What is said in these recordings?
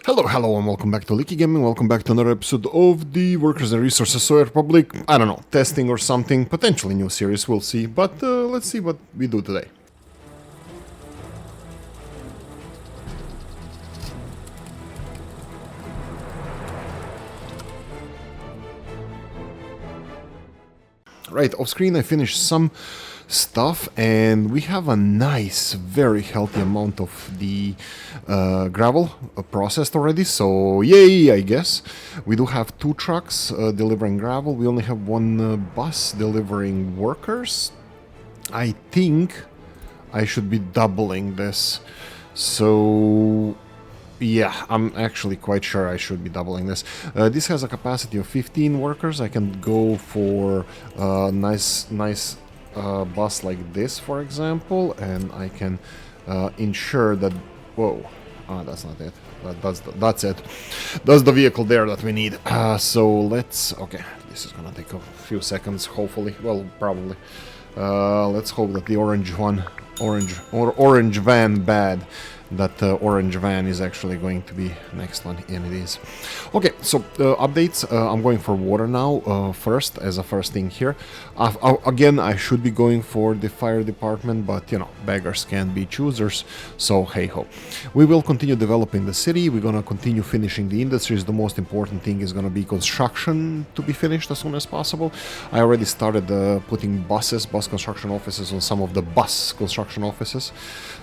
Hello, and welcome back to Oolykee Gaming. Welcome back to another episode of the Workers and Resources Solar Republic. I don't know, testing or something, potentially new series, we'll see. But let's see what we do today. Right, off screen I finished some stuff and we have a nice, very healthy amount of the gravel processed already, so yay, I guess. We do have 2 trucks delivering gravel. We only have 1 bus delivering workers. I think I should be doubling this, so yeah, I'm actually quite sure I should be doubling this. This has a capacity of 15 workers. I can go for a nice bus like this, for example, and I can ensure that... Whoa, that's not it. That's it. That's the vehicle there that we need. So let's... Okay, this is gonna take a few seconds, hopefully. Well, probably. Let's hope that the orange van bad. That orange van is actually going to be next one, and it is. Okay, so updates. I'm going for water now first, as a first thing here. Again, I should be going for the fire department, but you know, beggars can't be choosers, so hey ho. We will continue developing the city. We're gonna continue finishing the industries. The most important thing is gonna be construction to be finished as soon as possible. I already started putting bus construction offices on some of the bus construction offices,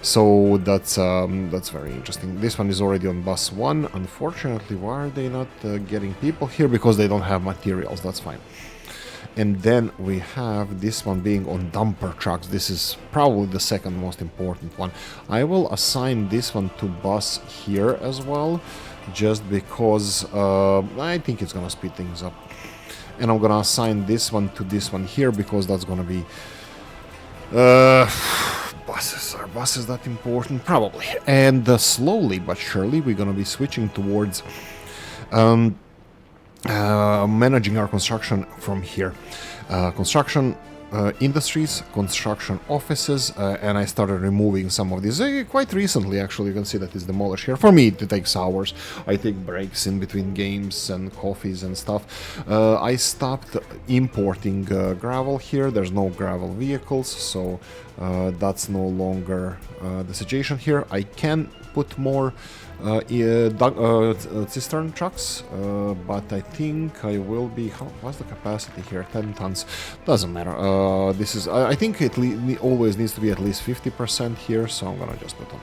so that's very interesting. This one is already on bus 1. Unfortunately, why are they not getting people here? Because they don't have materials. That's fine. And then we have this one being on dumper trucks. This is probably the second most important one. I will assign this one to bus here as well, just because I think it's gonna speed things up. And I'm gonna assign this one to this one here, because that's gonna be buses. Are buses that important? Probably. And slowly but surely we're gonna be switching towards managing our construction from here. Construction industries, construction offices, and I started removing some of these quite recently. Actually, you can see that it's demolished here. For me, it takes hours. I take breaks in between games and coffees and stuff. I stopped importing gravel here. There's no gravel vehicles, so that's no longer the situation here. I can put more cistern trucks, but I think I will be... What's the capacity here? 10 tons. Doesn't matter. This is... I think it always needs to be at least 50% here, so I'm gonna just put on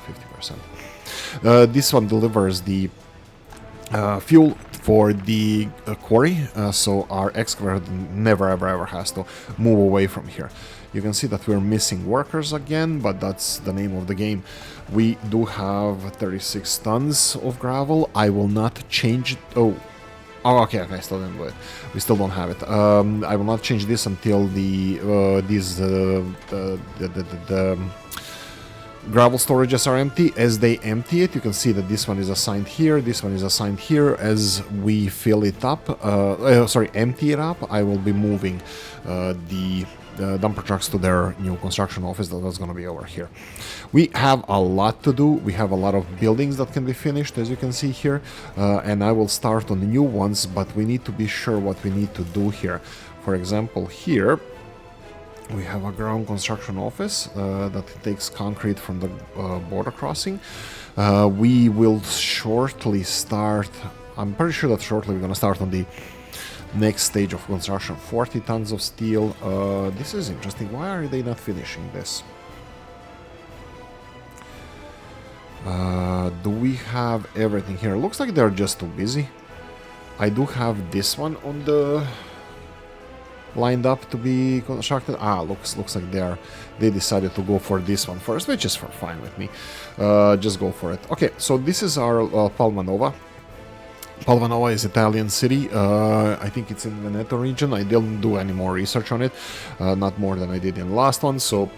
50%. This one delivers the fuel for the quarry, so our excavator never ever has to move away from here. You can see that we're missing workers again, but that's the name of the game. We do have 36 tons of gravel. I will not change it. Oh, okay, I still didn't do it. We still don't have it. I will not change this until the gravel storages are empty. As they empty it, you can see that this one is assigned here, this one is assigned here. As we fill it up, empty it up, I will be moving the dumper trucks to their new construction office. That's going to be over here. We have a lot to do. We have a lot of buildings that can be finished, as you can see here, and I will start on the new ones, but we need to be sure what we need to do here. For example, here we have a ground construction office that takes concrete from the border crossing. We will shortly start... I'm pretty sure that shortly we're going to start on the next stage of construction. 40 tons of steel. This is interesting. Why are they not finishing this? Do we have everything here? Looks like they're just too busy. I do have this one on the... lined up to be constructed. Looks like they decided to go for this one first, which is fine with me. Just go for it. Okay, so this is our Palmanova. Palmanova is Italian city. I think it's in Veneto region. I didn't do any more research on it, not more than I did in the last one. So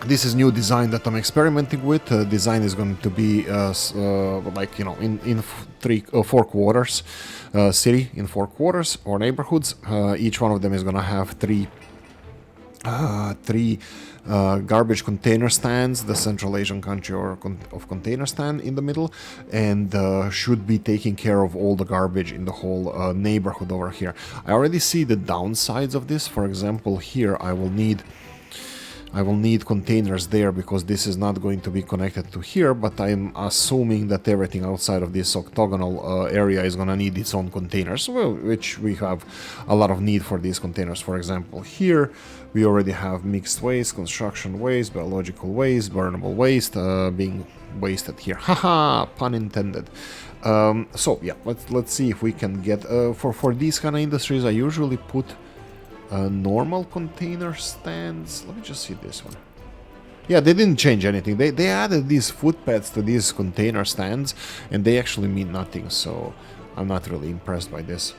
this is new design that I'm experimenting with. Design is going to be like, you know, in 4 quarters, city in 4 quarters or neighborhoods. Each one of them is going to have 3 3 garbage container stands, the Central Asian country of container stand in the middle, and should be taking care of all the garbage in the whole neighborhood over here. I already see the downsides of this. For example, here I will need containers there because this is not going to be connected to here, but I'm assuming that everything outside of this octagonal area is going to need its own containers, well, which we have a lot of need for these containers. For example, here we already have mixed waste, construction waste, biological waste, burnable waste being wasted here. Haha, pun intended. So yeah, let's see if we can get for these kind of industries. I usually put normal container stands. Let me just see this one. Yeah, they didn't change anything. They added these footpads to these container stands, and they actually mean nothing, so I'm not really impressed by this.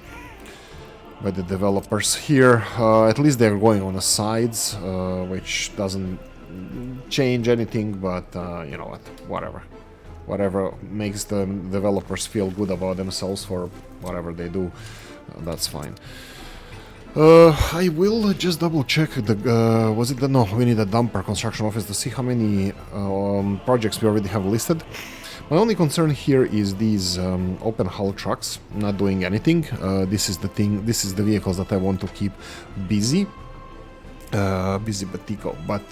By the developers here. At least they're going on the sides, which doesn't change anything, but you know what, whatever makes the developers feel good about themselves for whatever they do, that's fine. I will just double check the, was it the, no, we need a dumper construction office to see how many projects we already have listed. My only concern here is these open hull trucks not doing anything. This is the thing, this is the vehicles that I want to keep busy. Busy Batico, but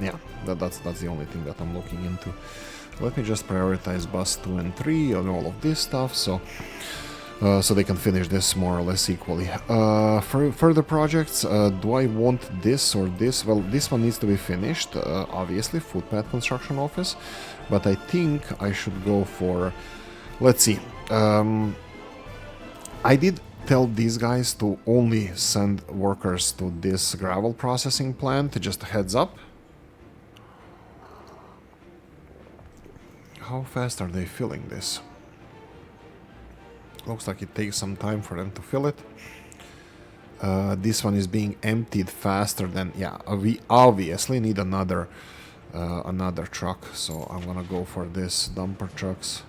yeah, that's the only thing that I'm looking into. Let me just prioritize bus 2 and 3 on all of this stuff, so they can finish this more or less equally. For further projects, do I want this or this? Well, this one needs to be finished, obviously, footpath construction office, but I think I should go for, let's see, I did tell these guys to only send workers to this gravel processing plant, just a heads up. How fast are they filling this? Looks like it takes some time for them to fill it. This one is being emptied faster than, yeah, we obviously need another truck, so I'm gonna go for this dumper trucks.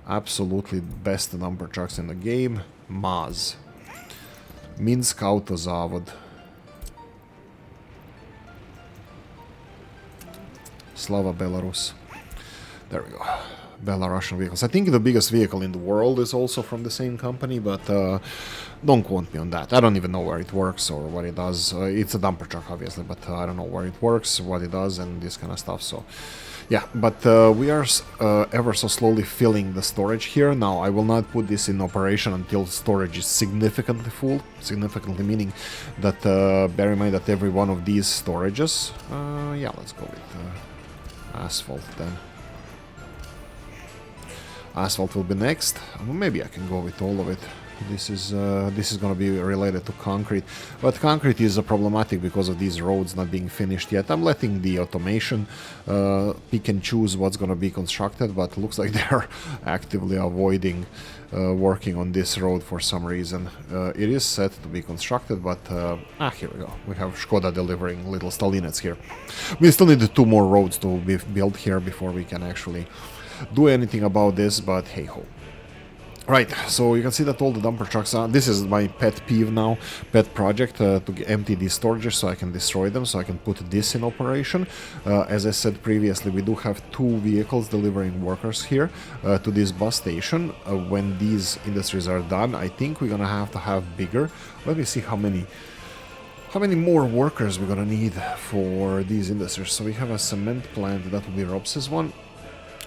Absolutely best dumper trucks in the game. MAZ. Minsk Autozavod. Slava Belarus. There we go. Belarusian vehicles. I think the biggest vehicle in the world is also from the same company, but don't quote me on that. I don't even know where it works or what it does. It's a dumper truck, obviously, but I don't know where it works, what it does, and this kind of stuff. So, yeah, but we are ever so slowly filling the storage here. Now, I will not put this in operation until storage is significantly full. Significantly meaning that, bear in mind that every one of these storages... yeah, let's go with Asphalt then. Asphalt will be next. Well, maybe I can go with all of it. This is going to be related to concrete, but concrete is problematic because of these roads not being finished yet. I'm letting the automation pick and choose what's going to be constructed, but looks like they're actively avoiding working on this road for some reason. It is set to be constructed, but here we go. We have Škoda delivering little Stalinets here. We still need 2 more roads to be built here before we can actually do anything about this, but hey ho. Right, so you can see that all the dumper trucks are... This is my pet peeve now, pet project, to empty these storages so I can destroy them, so I can put this in operation. As I said previously, we do have 2 vehicles delivering workers here to this bus station. When these industries are done, I think we're gonna have to have bigger. Let me see how many more workers we're gonna need for these industries. So we have a cement plant, that will be Robs's one.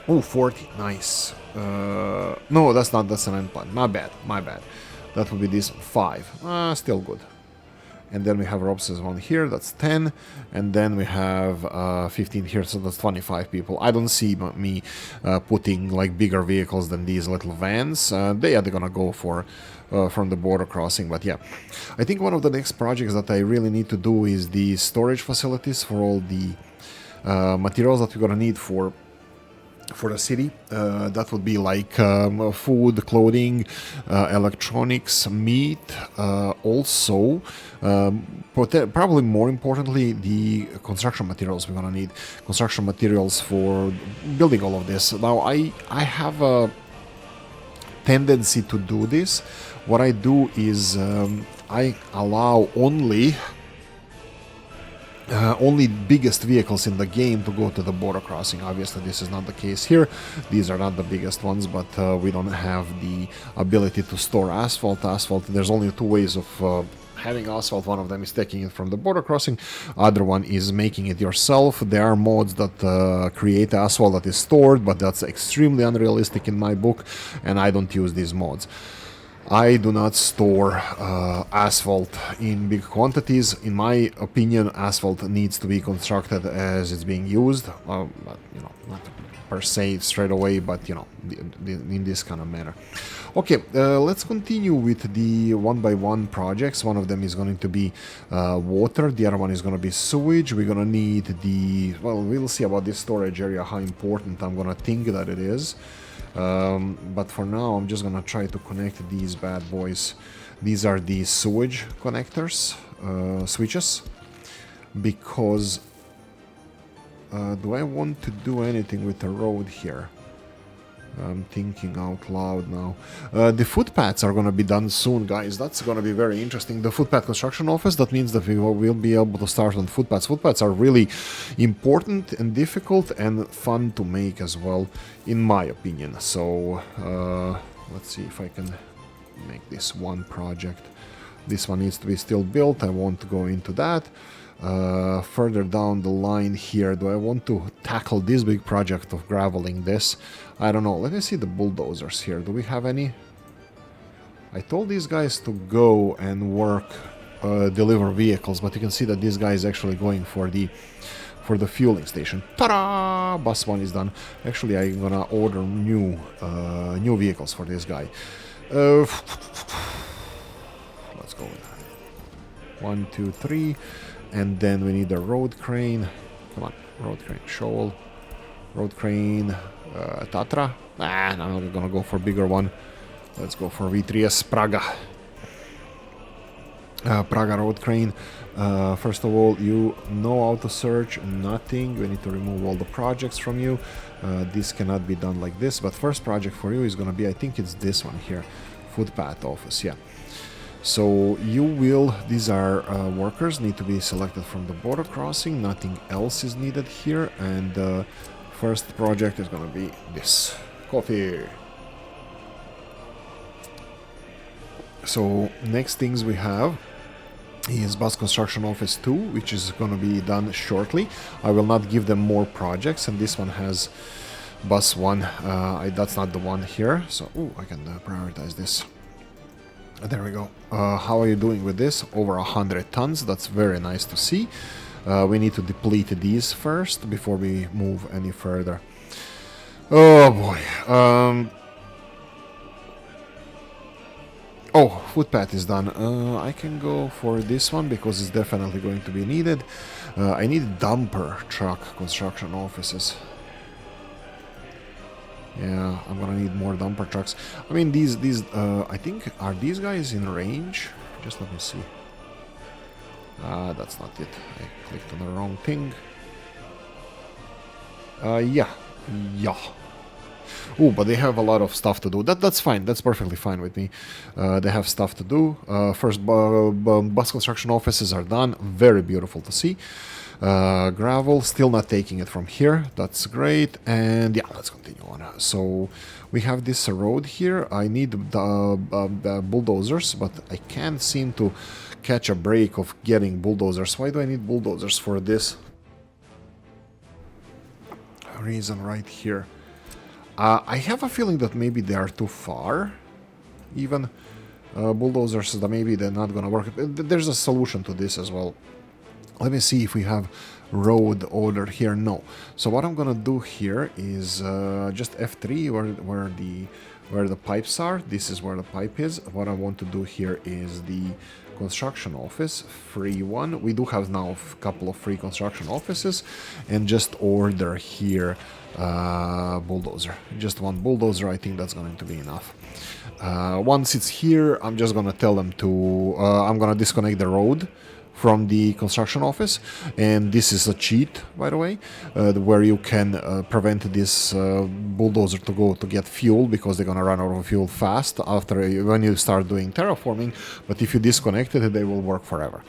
Oh, 40, nice. No, that's not the cement plant. My bad. That would be this 5. Still good. And then we have Robs's one here, that's 10. And then we have 15 here, so that's 25 people. I don't see me putting like bigger vehicles than these little vans. They're gonna go for from the border crossing, but yeah. I think one of the next projects that I really need to do is the storage facilities for all the materials that we're gonna need for the city. That would be like food, clothing, electronics, meat, also probably more importantly the construction materials we're gonna need. Construction materials for building all of this. Now I have a tendency to do this. What I do is I allow only only biggest vehicles in the game to go to the border crossing. Obviously this is not the case here. These are not the biggest ones, but we don't have the ability to store asphalt. There's only two ways of having asphalt. One of them is taking it from the border crossing, other one is making it yourself. There are mods that create asphalt that is stored, but that's extremely unrealistic in my book, and I don't use these mods. I do not store asphalt in big quantities. In my opinion, asphalt needs to be constructed as it's being used, but, you know, not per se straight away, but you know, in this kind of manner. Okay, let's continue with the one-by-one projects. One of them is going to be water, the other one is going to be sewage. We're going to need the, well, we'll see about this storage area, how important I'm going to think that it is. But for now, I'm just gonna try to connect these bad boys. These are the sewage connectors, switches, because do I want to do anything with the road here? I'm thinking out loud now. The footpaths are gonna be done soon, guys. That's gonna be very interesting. The footpath construction office, that means that we will be able to start on footpaths. Footpaths are really important and difficult and fun to make as well, in my opinion. So let's see if I can make this one project. This one needs to be still built. I won't go into that. Further down the line here, do I want to tackle this big project of graveling this? I don't know. Let me see the bulldozers here. Do we have any? I told these guys to go and work, deliver vehicles, but you can see that this guy is actually going for the fueling station. Ta-da! Bus one is done. Actually, I'm gonna order new vehicles for this guy. Let's go with that. 1, 2, 3. And then we need a road crane. Come on, road crane, shovel. Road crane, Tatra. I'm not gonna go for a bigger one. Let's go for V3S Praga. Praga road crane. First of all, you know auto search, nothing. We need to remove all the projects from you. This cannot be done like this, but first project for you is gonna be, I think it's this one here, footpath office, yeah. So you will, these are workers, need to be selected from the border crossing, nothing else is needed here, and first project is gonna be this, coffee. So next things we have is bus construction office 2, which is gonna be done shortly. I will not give them more projects, and this one has bus 1, that's not the one here, so I can prioritize this. There we go. How are you doing with this? Over 100 tons. That's very nice to see. We need to deplete these first before we move any further. Oh boy. Footpath is done. I can go for this one because it's definitely going to be needed. I need dumper truck construction offices. Yeah, I'm gonna need more dumper trucks. I mean, these I think, are these guys in range? Just let me see. That's not it. I clicked on the wrong thing. Yeah. Oh, but they have a lot of stuff to do. That's fine. That's perfectly fine with me. They have stuff to do. First, bus construction offices are done. Very beautiful to see. Gravel, still not taking it from here. That's great. And yeah, let's continue on. So we have this road here. I need the bulldozers, but I can't seem to catch a break of getting bulldozers. Why do I need bulldozers for this reason right here? I have a feeling that maybe they are too far. Even bulldozers, that maybe they're not gonna work. There's a solution to this as well. Let me see if we have road order here. No. So what I'm gonna do here is just F3 where the pipes are. This is where the pipe is. What I want to do here is the construction office, free one. We do have now a couple of free construction offices, and just order here bulldozer. Just one bulldozer. I think that's going to be enough. Once it's here, I'm just gonna tell them to I'm gonna disconnect the road from the construction office, and this is a cheat, by the way, where you can prevent this bulldozer to go to get fuel, because they're gonna run out of fuel fast when you start doing terraforming. But if you disconnect it, they will work forever.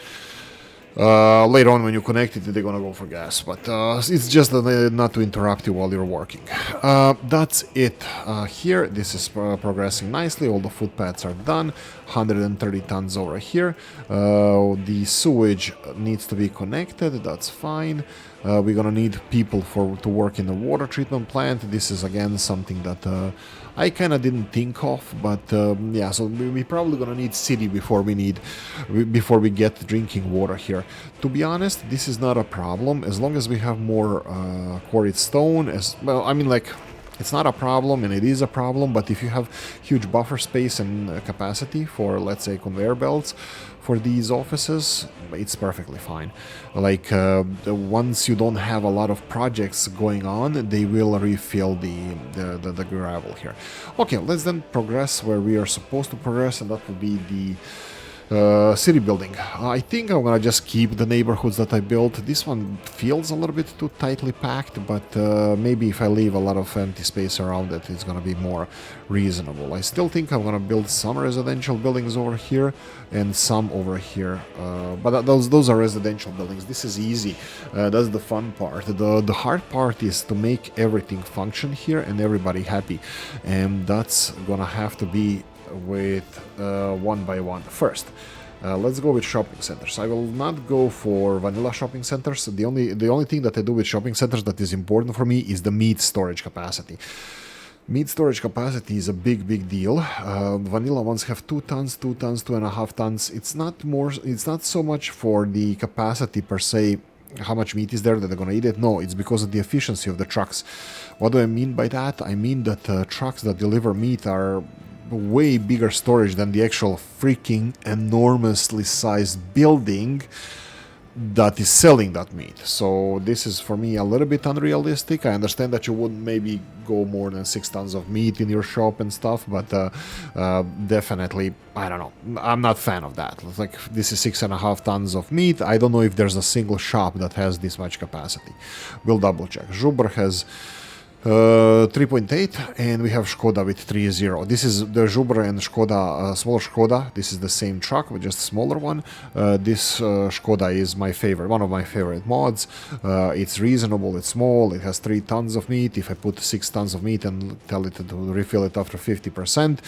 Later on when you connect it, they're gonna go for gas, but it's just not to interrupt you while you're working. That's it here. This is progressing nicely. All the footpaths are done. 130 tons over here. The sewage needs to be connected. That's fine. We're gonna need people to work in the water treatment plant. This is again something that I kind of didn't think of, but yeah, so we probably gonna need city before we get drinking water here. To be honest, this is not a problem as long as we have more quarried stone. As well, I mean, like, it's not a problem, and it is a problem, but if you have huge buffer space and capacity for, let's say, conveyor belts for these offices, it's perfectly fine. Like, once you don't have a lot of projects going on, they will refill the gravel here. Okay, let's then progress where we are supposed to progress, and that will be the city building. I think I'm gonna just keep the neighborhoods that I built. This one feels a little bit too tightly packed, but maybe if I leave a lot of empty space around it, it's gonna be more reasonable. I still think I'm gonna build some residential buildings over here and some over here, but those are residential buildings. This is easy. That's the fun part. The hard part is to make everything function here and everybody happy, and that's gonna have to be with one by one. First, let's go with shopping centers. I will not go for vanilla shopping centers. The only thing that I do with shopping centers that is important for me is the meat storage capacity. Meat storage capacity is a big deal. Vanilla ones have 2 tons, 2 tons, 2.5 tons. It's not so much for the capacity per se, how much meat is there that they're gonna eat it. No, it's because of the efficiency of the trucks. What do I mean by that? I mean that trucks that deliver meat are way bigger storage than the actual freaking enormously sized building that is selling that meat. So this is for me a little bit unrealistic. I understand that you wouldn't maybe go more than 6 tons of meat in your shop and stuff, but definitely, I don't know, I'm not a fan of that. It's like, this is 6.5 tons of meat. I don't know if there's a single shop that has this much capacity. We'll double check. Zubr has 3.8, and we have Škoda with 3.0. This is the Zubr and Škoda, smaller Škoda. This is the same truck, but just a smaller one. This Škoda is my favorite, one of my favorite mods. It's reasonable, it's small, it has 3 tons of meat. If I put 6 tons of meat and tell it to refill it after 50%,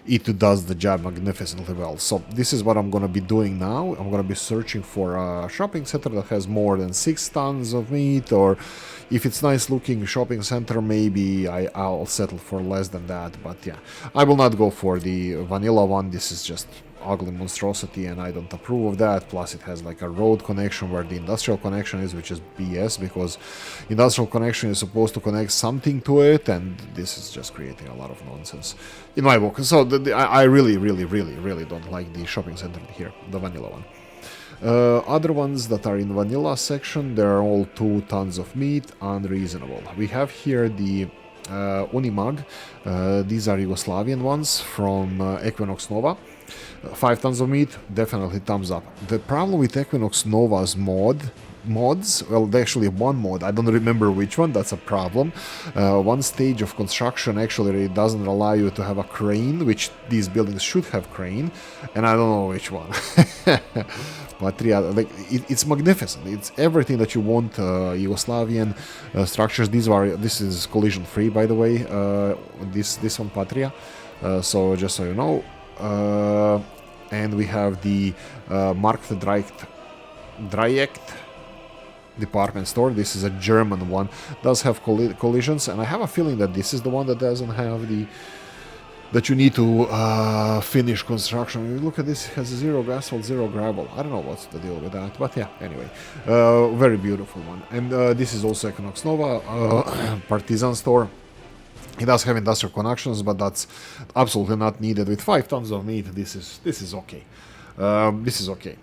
it does the job magnificently well. So this is what I'm gonna be doing now. I'm gonna be searching for a shopping center that has more than 6 tons of meat, or if it's nice looking shopping center, maybe I'll settle for less than that. But yeah, I will not go for the vanilla one. This is just ugly monstrosity, and I don't approve of that. Plus it has like a road connection where the industrial connection is, which is BS, because industrial connection is supposed to connect something to it, and this is just creating a lot of nonsense in my book. So I really don't like the shopping center here, the vanilla one. Other ones that are in vanilla section, they're all 2 tons of meat, unreasonable. We have here the Unimag. These are Yugoslavian ones from Equinox Nova. 5 tons of meat, definitely thumbs up. The problem with Equinox Nova's mods, well, actually one mod, I don't remember which one, that's a problem. One stage of construction actually doesn't allow you to have a crane, which these buildings should have crane, and I don't know which one. But yeah, like, it's magnificent. It's everything that you want. Yugoslavian structures. This is collision free, by the way. This one Patria. So just so you know. And we have the Markt Dreieck department store. This is a German one. Does have collisions, and I have a feeling that this is the one that doesn't have that you need to finish construction. Look at this, it has 0 asphalt, 0 gravel. I don't know what's the deal with that, but yeah, anyway. Very beautiful one. And this is also Equinox Nova, Partizan store. It does have industrial connections, but that's absolutely not needed. With 5 tons of meat, this is okay. This is okay.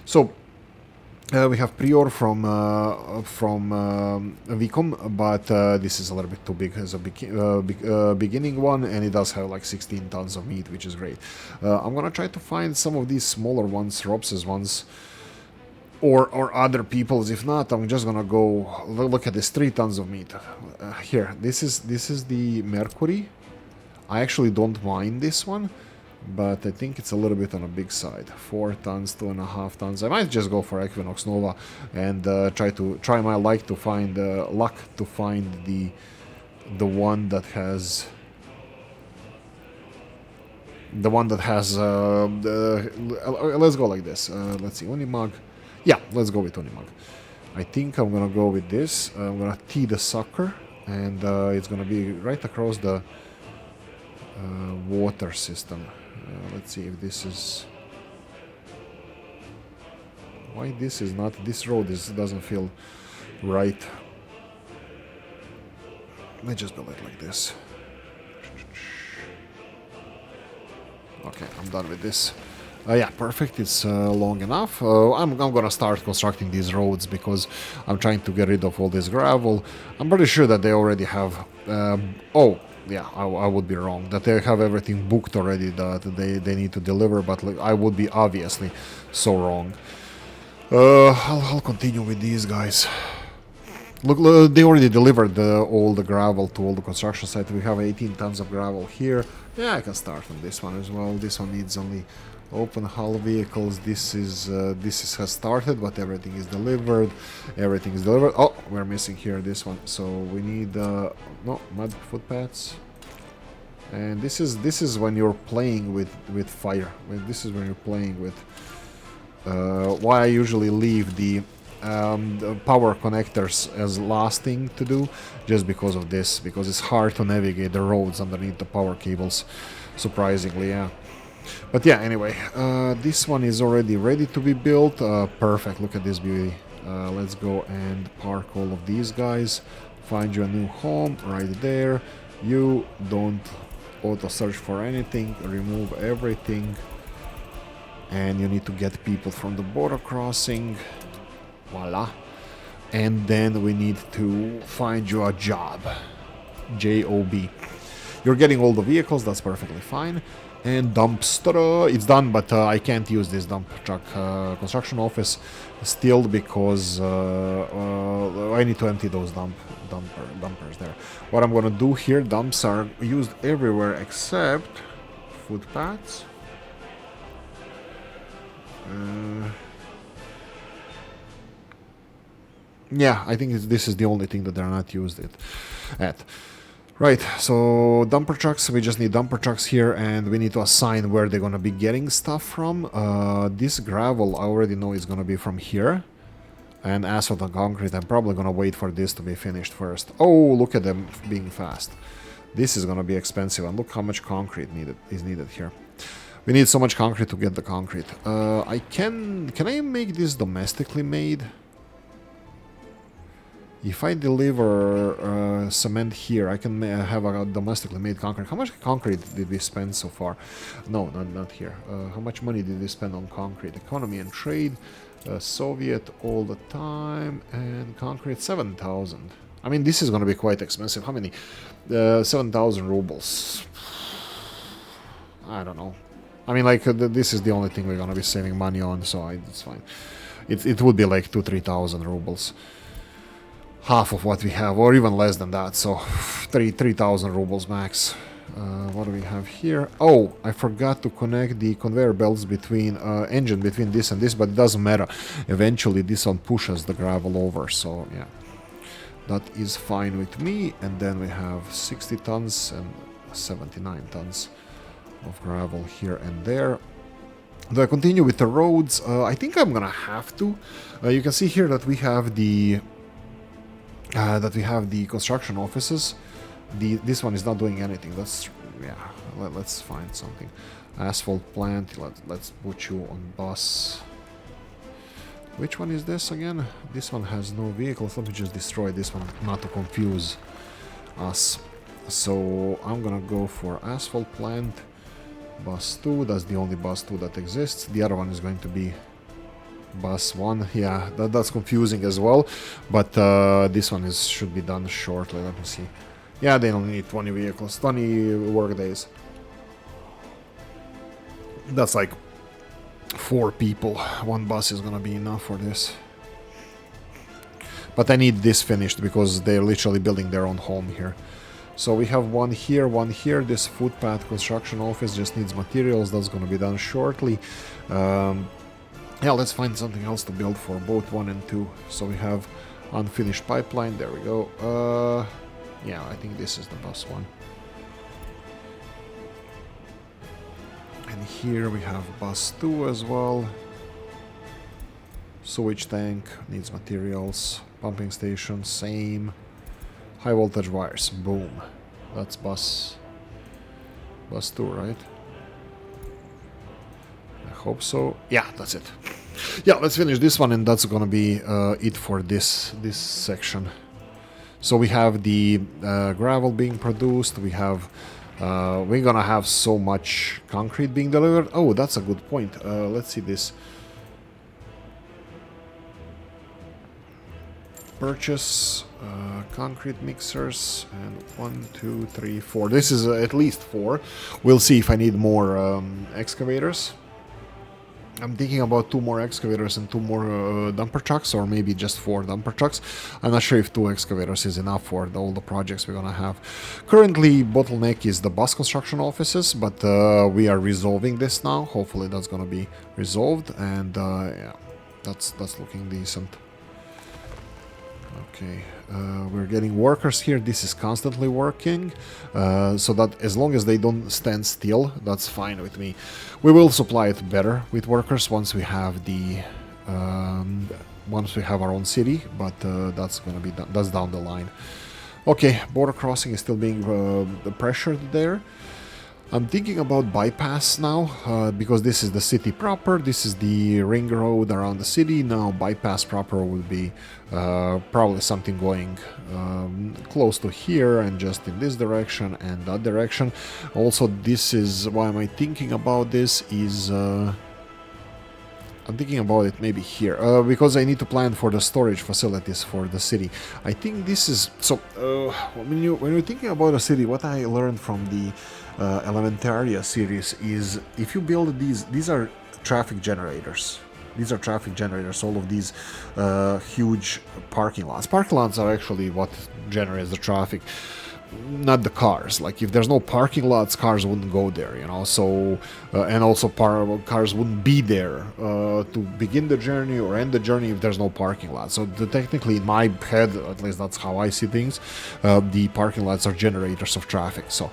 So we have Prior from Vicom, but this is a little bit too big as a beginning one, and it does have like 16 tons of meat, which is great. I'm gonna try to find some of these smaller ones, Robs's ones, or other people's. If not, I'm just gonna go look at this 3 tons of meat. Here, this is the Mercury. I actually don't mind this one, but I think it's a little bit on a big side. 4 tons, 2.5 tons. I might just go for Equinox Nova and try my luck to find the one that has let's go like this. Let's see, Unimog. Yeah, let's go with Unimog. I think I'm gonna go with this. I'm gonna tee the sucker, and it's gonna be right across the water system. Let's see if this is... Why this is not... This road doesn't feel right. Let's just build it like this. Okay, I'm done with this. Yeah, perfect. It's long enough. I'm gonna start constructing these roads because I'm trying to get rid of all this gravel. I'm pretty sure that they already have... oh, yeah, I would be wrong. That they have everything booked already that they need to deliver, but like, I would be obviously so wrong. I'll continue with these guys. Look, they already delivered all the gravel to all the construction site. We have 18 tons of gravel here. Yeah, I can start on this one as well. This one needs only open hull vehicles. This has started, but everything is delivered. Everything is delivered. Oh, we're missing here this one. So we need no mud footpaths. And this is when you're playing with fire. This is when you're playing with. Why I usually leave the power connectors as last thing to do, just because of this, because it's hard to navigate the roads underneath the power cables, surprisingly. Yeah, but yeah, anyway, this one is already ready to be built. Perfect, look at this beauty. Let's go and park all of these guys, find you a new home right there. You don't auto search for anything, remove everything, and you need to get people from the border crossing. Voila. And then we need to find you a job. J-O-B. You're getting all the vehicles, that's perfectly fine. And dumpster, it's done, but I can't use this dump truck construction office still because I need to empty those dumpers there. What I'm gonna do here, dumps are used everywhere except footpaths. Yeah, I think this is the only thing that they're not used at. Right, so dumper trucks, we just need dumper trucks here, and we need to assign where they're gonna be getting stuff from. This gravel, I already know is gonna be from here. And asphalt and concrete, I'm probably gonna wait for this to be finished first. Oh, look at them being fast. This is gonna be expensive, and look how much concrete is needed here. We need so much concrete to get the concrete. Can I make this domestically made? If I deliver cement here, I can have a domestically made concrete. How much concrete did we spend so far? No, not here. How much money did we spend on concrete? Economy and trade, Soviet all the time, and concrete 7,000. I mean, this is going to be quite expensive. How many? 7,000 rubles. I don't know. I mean, like, this is the only thing we're going to be saving money on, so it's fine. It would be like 2,000-3,000 rubles. Half of what we have, or even less than that, so 3,000 rubles max. What do we have here? Oh, I forgot to connect the conveyor belts between engine between this and this, but it doesn't matter. Eventually this one pushes the gravel over, so yeah, that is fine with me. And then we have 60 tons and 79 tons of gravel here and there. Do I continue with the roads? I think I'm gonna have to. You can see here that we have the construction offices. This one is not doing anything. Let's find something. Asphalt plant. Let's put you on bus. Which one is this again? This one has no vehicles. Let me just destroy this one, not to confuse us. So I'm gonna go for asphalt plant. Bus 2. That's the only bus 2 that exists. The other one is going to be bus 1, yeah, that's confusing as well, but this one should be done shortly. Let me see. Yeah, they only need 20 vehicles, 20 work days. That's like 4 people. One bus is gonna be enough for this. But I need this finished because they're literally building their own home here. So we have one here, one here. This footpath construction office just needs materials. That's going to be done shortly. Yeah, let's find something else to build for both 1 and 2. So we have unfinished pipeline. There we go. Yeah, I think this is the best one. And here we have bus 2 as well. Sewage tank needs materials. Pumping station, same. High voltage wires, boom. That's bus 2, right? I hope so. Yeah, that's it. Yeah, let's finish this one, and that's gonna be it for this section. So we have the gravel being produced. We have we're gonna have so much concrete being delivered. Oh, that's a good point. Let's see this. Purchase concrete mixers, and 1, 2, 3, 4. This is at least 4. We'll see if I need more excavators. I'm thinking about 2 more excavators and 2 more dumper trucks, or maybe just 4 dumper trucks. I'm not sure if 2 excavators is enough for all the projects we're gonna have. Currently, bottleneck is the bus construction offices, but we are resolving this now. Hopefully that's gonna be resolved, and yeah, that's looking decent. Okay, we're getting workers here. This is constantly working, so that as long as they don't stand still, that's fine with me. We will supply it better with workers once we have the our own city, but that's gonna be that's down the line. Okay, border crossing is still being pressured there. I'm thinking about bypass now, because this is the city proper, this is the ring road around the city. Now bypass proper would be probably something going close to here and just in this direction and that direction. Also, this is why am I thinking about this is I'm thinking about it maybe here, because I need to plan for the storage facilities for the city. I think this is so. When you're thinking about a city, what I learned from the Elementaria series is if you build these are traffic generators. These are traffic generators. All of these huge parking lots. Parking lots are actually what generates the traffic, not the cars. Like if there's no parking lots, cars wouldn't go there, you know. So and also cars wouldn't be there to begin the journey or end the journey if there's no parking lot. So technically, in my head, at least that's how I see things. The parking lots are generators of traffic. So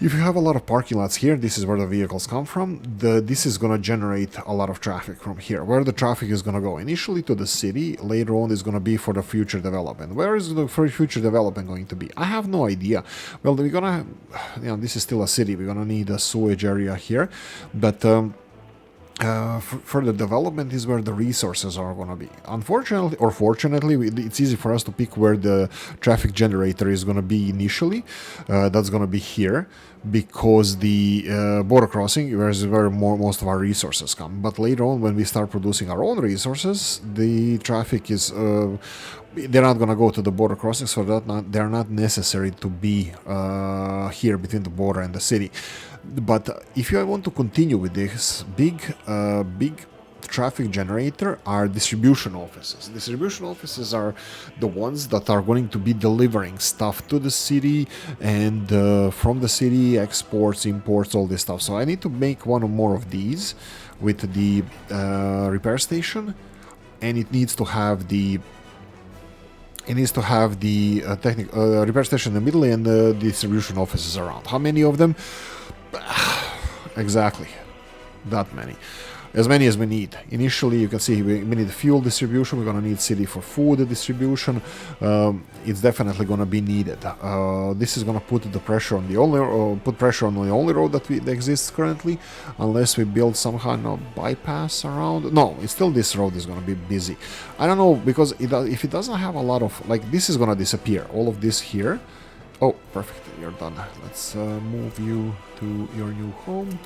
if you have a lot of parking lots here, this is where the vehicles come from. This is going to generate a lot of traffic from here. Where the traffic is going to go? Initially to the city, later on is going to be for the future development. Where is the future development going to be? I have no idea. Well, we're going to, you know, this is still a city. We're going to need a sewage area here. But for the development is where the resources are going to be. Unfortunately or fortunately, it's easy for us to pick where the traffic generator is going to be initially. That's going to be here because the border crossing is where most of our resources come. But later on, when we start producing our own resources, the traffic is they're not going to go to the border crossing, so they're not necessary to be here between the border and the city. But if you want to continue with this big traffic generator are distribution offices. Distribution offices are the ones that are going to be delivering stuff to the city and from the city, exports, imports, all this stuff. So I need to make one or more of these with the repair station, and it needs to have the repair station in the middle and the distribution offices around. How many of them? Exactly, that many. As many as we need. Initially, you can see we need fuel distribution. We're going to need city for food distribution. It's definitely going to be needed. This is going to put the pressure on the only road that exists currently, unless we build some kind of bypass around. No, it's still this road is going to be busy. I don't know, because if it doesn't have a lot of, like, this is going to disappear. All of this here. Oh, perfect. You're done. Let's move you to your new home,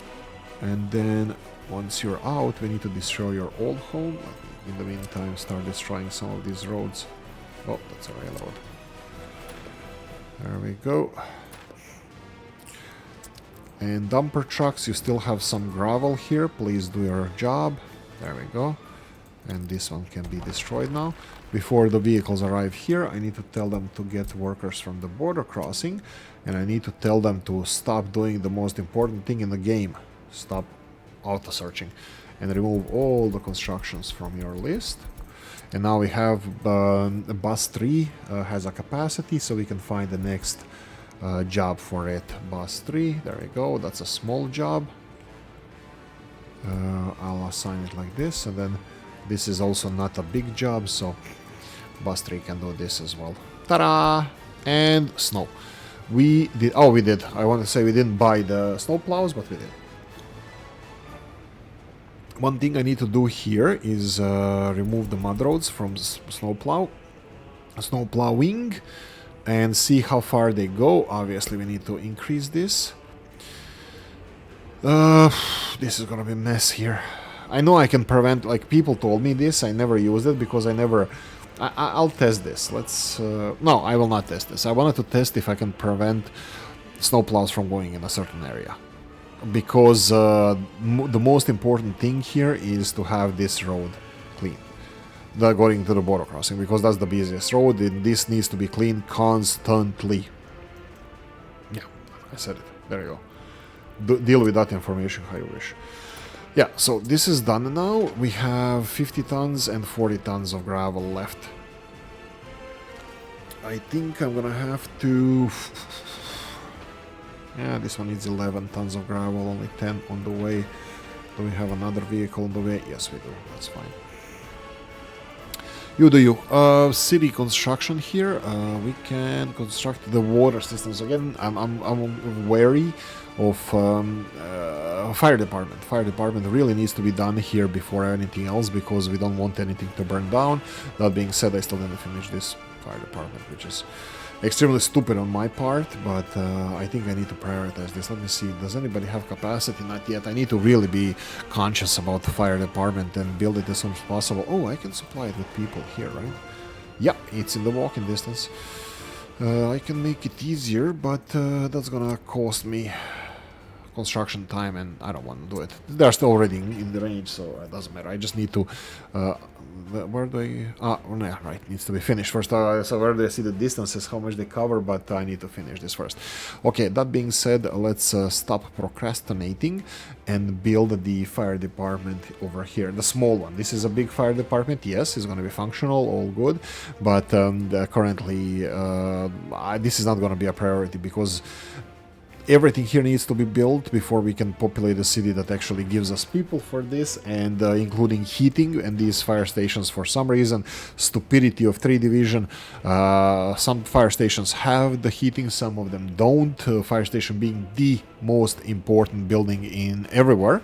and then once you're out, we need to destroy your old home. In the meantime, start destroying some of these roads. Oh, that's a railroad. There we go. And dumper trucks, you still have some gravel here. Please do your job. There we go. And this one can be destroyed now. Before the vehicles arrive here, I need to tell them to get workers from the border crossing. And I need to tell them to stop doing the most important thing in the game. Stop auto-searching. And remove all the constructions from your list. And now we have bus 3 has a capacity, so we can find the next job for it. Bus 3, there we go, that's a small job. I'll assign it like this, and then this is also not a big job, so bus 3 can do this as well. Ta-da! And snow. We did, oh we did, I want to say we didn't buy the snow plows, but we did. One thing I need to do here is remove the mud roads from snow plowing, and see how far they go. Obviously we need to increase this. This is gonna be a mess here. I know I can prevent, like people told me this, I never used it because I'll test this. Let's, no, I will not test this. I wanted to test if I can prevent snowplows from going in a certain area. Because the most important thing here is to have this road clean. Going to the border crossing, because that's the busiest road, and this needs to be clean constantly. Yeah, I said it. There you go. Deal with that information how you wish. Yeah, so this is done now. We have 50 tons and 40 tons of gravel left. I think I'm gonna have to... Yeah, this one needs 11 tons of gravel, only 10 on the way. Do we have another vehicle on the way? Yes, we do. That's fine. You do you. City construction here. We can construct the water systems again. I'm wary of fire department. Fire department really needs to be done here before anything else, because we don't want anything to burn down. That being said, I still didn't finish this fire department, which is extremely stupid on my part, but I think I need to prioritize this. Let me see, does anybody have capacity? Not yet. I need to really be conscious about the fire department and build it as soon as possible. Oh, I can supply it with people here, right? Yeah, it's in the walking distance. I can make it easier, but that's gonna cost me construction time, and I don't want to do it. They're still already in the range, so it doesn't matter. I just need to... where do I... Ah, oh, yeah, right, needs to be finished first. So where do I see the distances, how much they cover, but I need to finish this first. Okay, that being said, let's stop procrastinating and build the fire department over here. The small one. This is a big fire department. Yes, it's going to be functional, all good. But currently, this is not going to be a priority, because everything here needs to be built before we can populate a city that actually gives us people for this, and including heating and these fire stations. For some reason, stupidity of 3 Division, some fire stations have the heating, some of them don't. Fire station being the most important building in everywhere,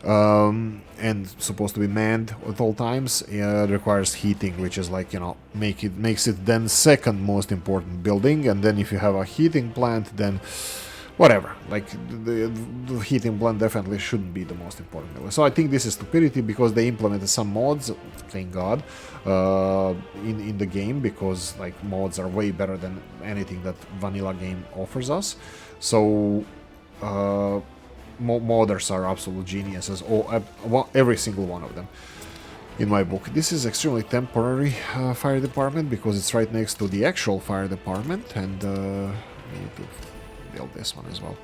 and supposed to be manned at all times. It requires heating, which is like, you know, makes it then second most important building. And then if you have a heating plant, then whatever, like the heating plant definitely shouldn't be the most important building. So I think this is stupidity, because they implemented some mods, thank God, in the game, because like mods are way better than anything that vanilla game offers us. So modders are absolute geniuses, every single one of them in my book. This is extremely temporary fire department, because it's right next to the actual fire department, and we need to build this one as well.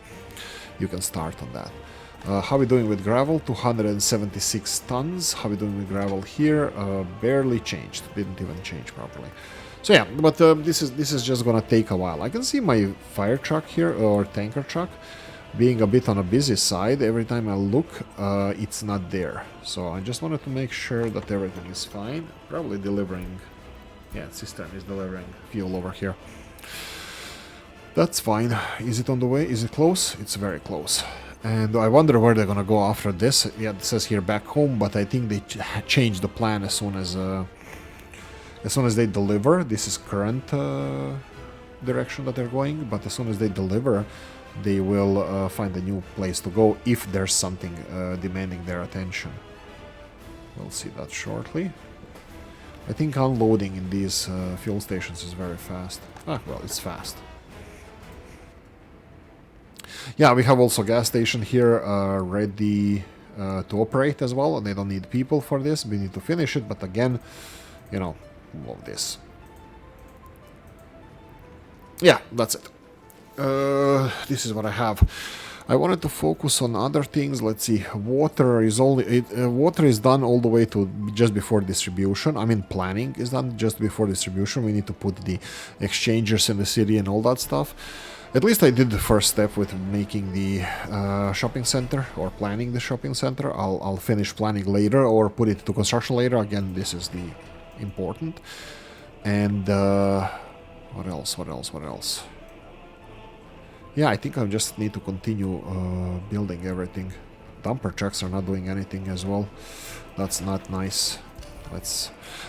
You can start on that. How are we doing with gravel? 276 tons. How are we doing with gravel here? Barely changed. Didn't even change properly. So yeah, but this is just gonna take a while. I can see my fire truck here, or tanker truck, being a bit on a busy side. Every time I look, it's not there. So I just wanted to make sure that everything is fine. Probably delivering... Yeah, Cistern is delivering fuel over here. That's fine. Is it on the way? Is it close? It's very close. And I wonder where they're gonna go after this. Yeah, it says here back home, but I think they changed the plan as soon as they deliver. This is current direction that they're going, but as soon as they deliver, they will find a new place to go if there's something demanding their attention. We'll see that shortly. I think unloading in these fuel stations is very fast. Ah, well, it's fast. Yeah, we have also gas station here ready to operate as well. They don't need people for this. We need to finish it, but again, you know, all this. Yeah, that's it. This is what I have. I wanted to focus on other things. Let's see. Water is water is done all the way to just before distribution. I mean, planning is done just before distribution. We need to put the exchangers in the city and all that stuff. At least I did the first step with making the shopping center or planning the shopping center. I'll finish planning later or put it to construction later. Again, this is the important. And what else? What else? What else? Yeah, I think I just need to continue building everything. Dumper trucks are not doing anything as well. That's not nice.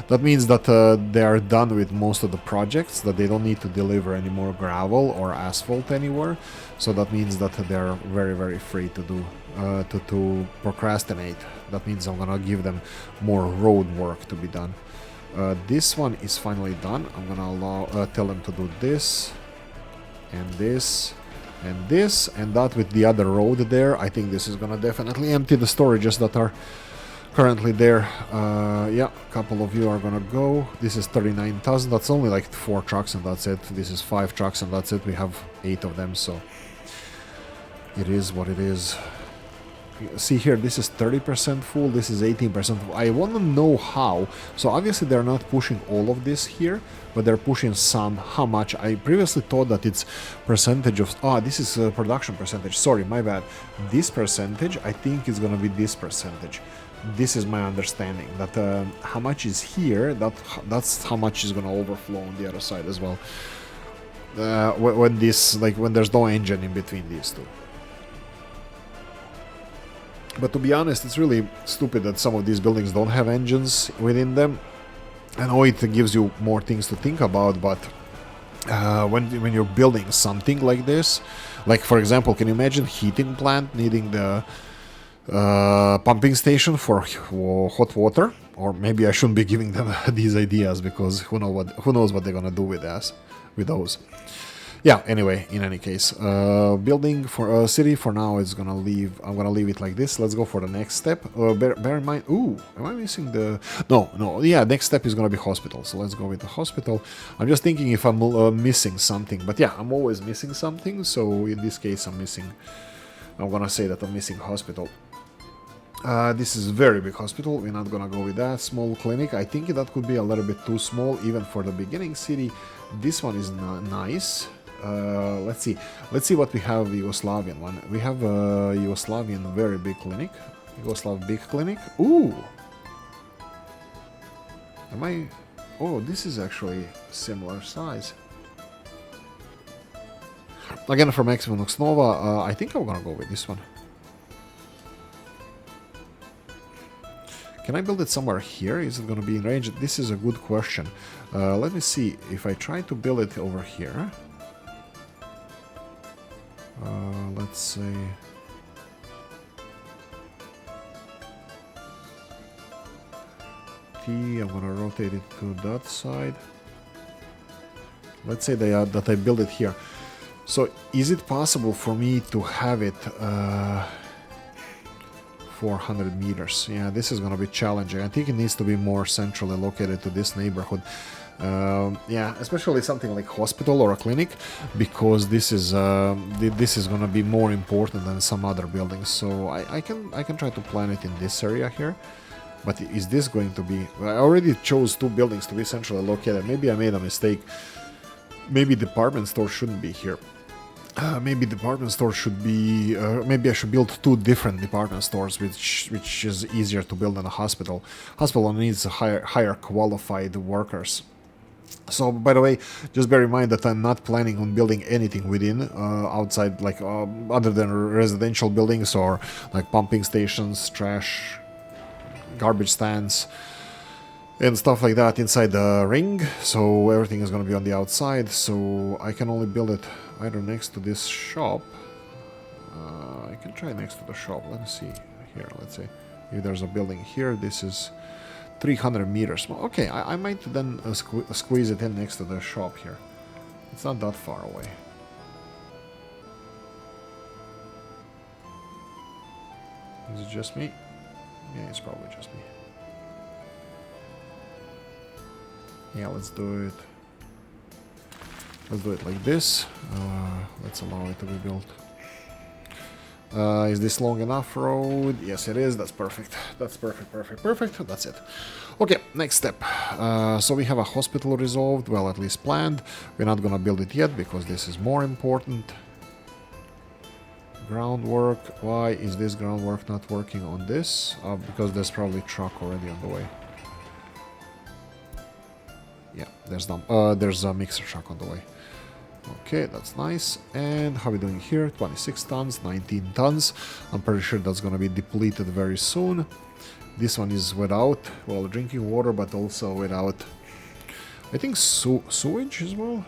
That means that they are done with most of the projects, that they don't need to deliver any more gravel or asphalt anywhere. So that means that they are very, very free to do to procrastinate. That means I'm gonna give them more road work to be done. This one is finally done. I'm gonna tell them to do this and this and this and that with the other road there. I think this is gonna definitely empty the storages that are currently there. Yeah, a couple of you are gonna go. This is 39,000. That's only like 4 trucks and that's it. This is 5 trucks and that's it. We have 8 of them, so it is what it is. See here, this is 30% full, this is 18% full. I want to know how. So obviously they're not pushing all of this here, but they're pushing some. How much? I previously thought that it's percentage of... Ah, this is production percentage. Sorry, my bad. This percentage, I think is going to be this percentage. This is my understanding. That how much is here, that's how much is going to overflow on the other side as well. When there's no engine in between these two. But to be honest, it's really stupid that some of these buildings don't have engines within them. I know it gives you more things to think about, but when you're building something like this, like for example, can you imagine heating plant needing the pumping station for hot water? Or maybe I shouldn't be giving them these ideas, because who knows what they're gonna do with those. Yeah, anyway, in any case, building for a city for now is gonna leave. I'm gonna leave it like this. Let's go for the next step. Bear in mind, ooh, am I missing the... No, yeah, next step is gonna be hospital. So let's go with the hospital. I'm just thinking if I'm missing something, but yeah, I'm always missing something. So in this case, I'm gonna say that I'm missing hospital. This is a very big hospital. We're not gonna go with that. Small clinic. I think that could be a little bit too small even for the beginning city. This one is nice. Let's see what we have. Yugoslavian one. We have a Yugoslavian very big clinic. Yugoslav big clinic. Ooh. Am I... Oh, this is actually similar size. Again, for Maximum Nova, I think I'm gonna go with this one. Can I build it somewhere here? Is it gonna be in range? This is a good question. Let me see. If I try to build it over here... let's say... T, I'm gonna rotate it to that side. Let's say that I build it here. So, is it possible for me to have it 400 meters? Yeah, this is gonna be challenging. I think it needs to be more centrally located to this neighborhood. Yeah, especially something like hospital or a clinic, because this is gonna be more important than some other buildings. So I can try to plan it in this area here. But is this going to be... I already chose 2 buildings to be centrally located. Maybe I made a mistake. Maybe department store shouldn't be here. Maybe department store should be... maybe I should build 2 different department stores, which is easier to build than a hospital. Hospital needs higher qualified workers. So, by the way, just bear in mind that I'm not planning on building anything within, outside, like, other than residential buildings or, like, pumping stations, trash, garbage stands, and stuff like that inside the ring. So, everything is going to be on the outside, so I can only build it either next to this shop. I can try next to the shop. Let me see here. Let's say if there's a building here, this is 300 meters. Well, okay, I might then squeeze it in next to the shop here. It's not that far away. Is it just me? Yeah, it's probably just me. Yeah, let's do it. Let's do it like this. Let's allow it to be built. Is this long enough road? Yes, it is. That's perfect. That's perfect, perfect, perfect. That's it. Okay, next step. So we have a hospital resolved, well, at least planned. We're not gonna build it yet because this is more important. Groundwork. Why is this groundwork not working on this? Because there's probably truck already on the way. Yeah, there's a mixer truck on the way. Okay, that's nice. And how are we doing here? 26 tons, 19 tons. I'm pretty sure that's gonna be depleted very soon. This one is without, well, drinking water, but also without, I think, sewage as well.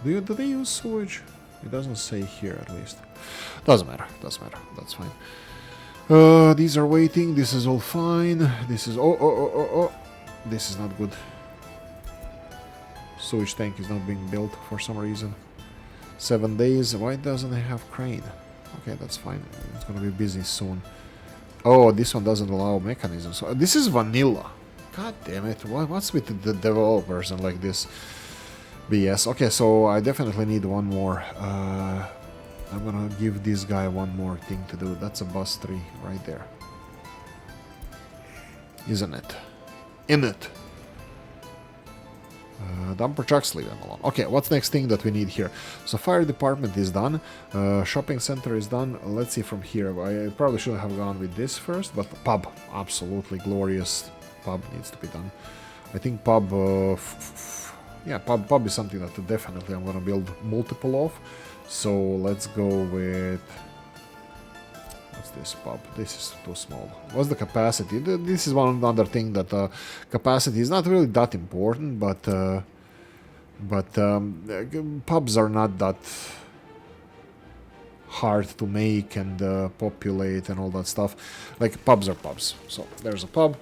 Do they use sewage? It doesn't say here, at least. Doesn't matter, doesn't matter. That's fine. These are waiting. This is all fine. This is... Oh. This is not good. Sewage tank is not being built for some reason. 7 days. Why doesn't it have crane? Okay, that's fine. It's gonna be busy soon. Oh, this one doesn't allow mechanisms. So, this is vanilla. God damn it. What's with the developers and like this BS? Okay, so I definitely need one more. I'm gonna give this guy one more thing to do. That's a bus 3 right there. Isn't it? In it. Dumper trucks, leave them alone. Okay, what's next thing that we need here? So fire department is done. Shopping center is done. Let's see from here. I probably should have gone with this first, but pub, absolutely glorious. Pub needs to be done. I think pub, yeah, pub is something that definitely I'm gonna build multiple of. So let's go with... What's this pub? This is too small. What's the capacity? This is one other thing that capacity is not really that important, but pubs are not that hard to make and populate and all that stuff. Like, pubs are pubs. So there's a pub.